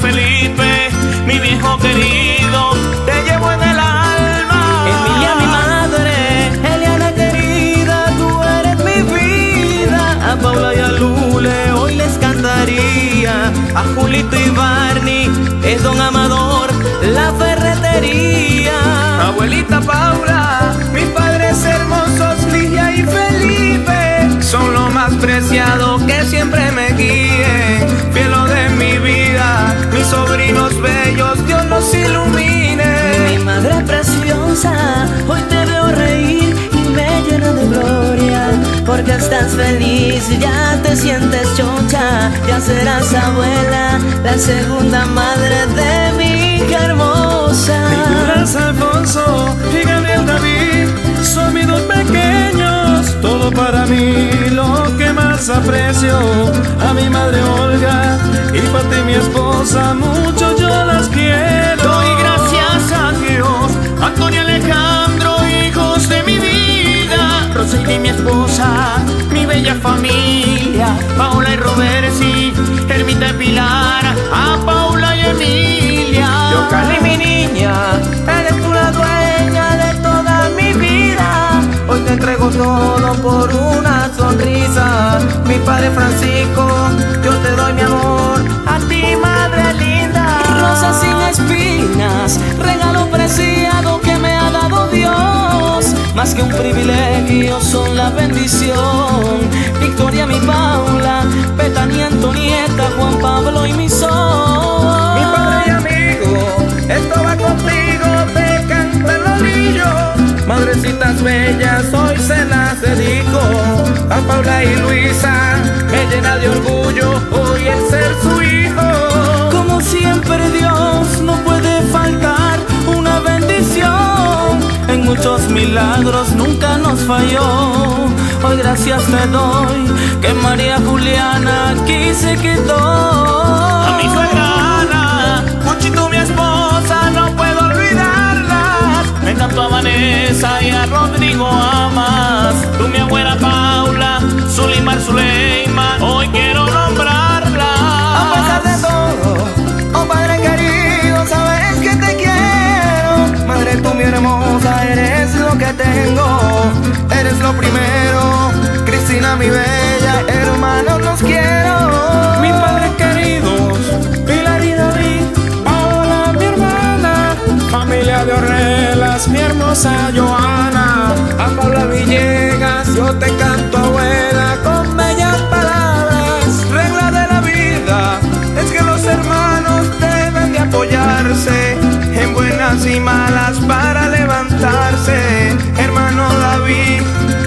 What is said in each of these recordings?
Felipe, mi viejo querido, te llevo en el alma. Emilia, mi madre, Eliana querida, tú eres mi vida. A Paula y a Lule hoy les cantaría, a Julito y Barney, es Don Amador, la ferretería. Abuelita Paula, mis padres hermosos, Ligia y Felipe, son lo más preciado, que siempre me guíen, fielo de mi vida, mis sobrinos bellos, Dios los ilumine. Mi madre preciosa, hoy te veo reír y me llena de gloria, porque estás feliz, ya te sientes chocha, ya serás abuela, la segunda madre de mi hija hermosa. Nicolás Alfonso y Gabriel David son mis dos pequeños, todo para mí, lo que más aprecio. A mi madre Olga y para ti mi esposa, mucho yo las quiero. Doy gracias a Dios, Antonio Alejandro, hijos de mi vida, Rosy y mi esposa, mi bella familia, Paula y Roberti, Hermita y Pilar, a Paula y Emilia. Yo, Cali, mi niña, eres tú la dueña de toda mi vida. Hoy te entrego todo por una sonrisa. Mi padre Francisco, yo te doy mi amor. A ti, madre linda. Rosas sin espinas, regalo preciado que me ha dado Dios. Más que un privilegio, son la bendición. Victoria, mi Paula, Betania, Antonieta, Juan Pablo y mi sol. Mi padre y amigo, esto va contigo, te canta el lolillo. Madrecitas bellas, hoy se las dedico. A Paula y Luisa, me llena de orgullo hoy el ser su hijo. Como siempre Dios no puede faltar una bendición, en muchos milagros nunca nos falló. Hoy gracias te doy que María Juliana aquí se quedó. A mi suegra Ana, Cuchito mi esposa, no puedo olvidarlas. Me encantó a Vanessa y a Rodrigo Amas. Tú mi abuela Paula, Zulimar Zuleiman, hoy quiero nombrarla. A pesar de todo, oh Padre querido, sabes que te quiero. Madre tú mi hermosa, eres lo que tengo, eres lo primero. Cristina mi bella, hermanos los quiero. Mis padres queridos, Pilar y David, Paola mi hermana, familia de Ornelas, mi hermosa Joana. A Paula Villegas, yo te canto abuela con bellas palabras. Regla de la vida es que los hermanos deben de apoyarse en buenas y malas para levantarse. Hermano David,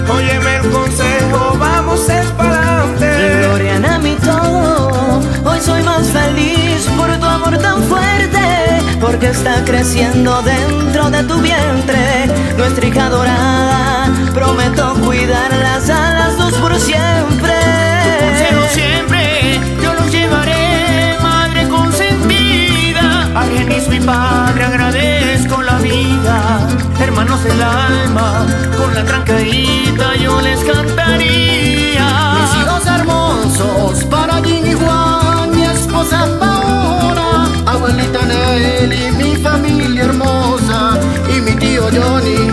óyeme el consejo, vamos es para usted. Gloriana mi todo, hoy soy más feliz por tu amor tan fuerte, porque está creciendo dentro de tu vientre nuestra hija dorada. Prometo cuidarlas a las dos por siempre. Consejo siempre, yo los llevaré, madre consentida. A Genis mi padre agradezco la vida. Hermanos del alma, con la trancadita yo les cantaría. Mis hijos hermosos, para Jim y Juan, mi esposa Paola, abuelita Nelly, mi familia hermosa, y mi tío Johnny,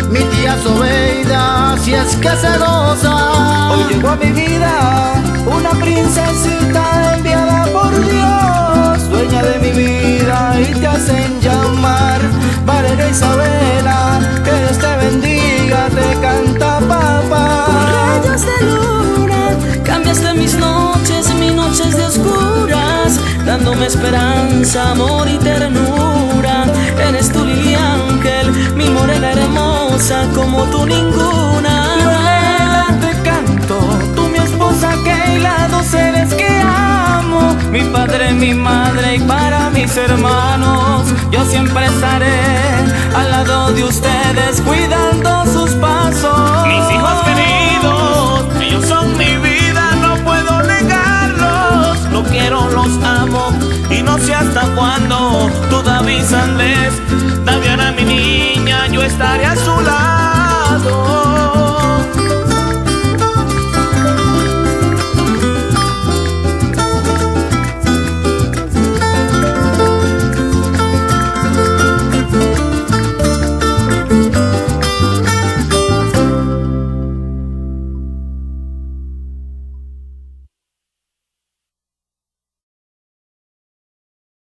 mi tía Sobeida, si es que se goza. Hoy llegó a mi vida una princesita enviada por Dios, dueña de mi vida y te hacen llamar Valeria Isabela, que Dios te bendiga, te canta papá. Con rayos de luna cambiaste mis noches de oscuras, dándome esperanza, amor y ternura. Eres tú Lili Ángel, mi morena hermosa, como tú ninguna. Loela, te canto, tú mi esposa Keila, dos seres que amo. Mi padre, mi madre y para mis hermanos, yo siempre estaré al lado de ustedes cuidando sus pasos. Mis hijos queridos, ellos son mi vida, no puedo negarlos. Los quiero, los amo y no sé hasta cuándo. Tú David Sandés, Daviana mi niña, yo estaré a su lado.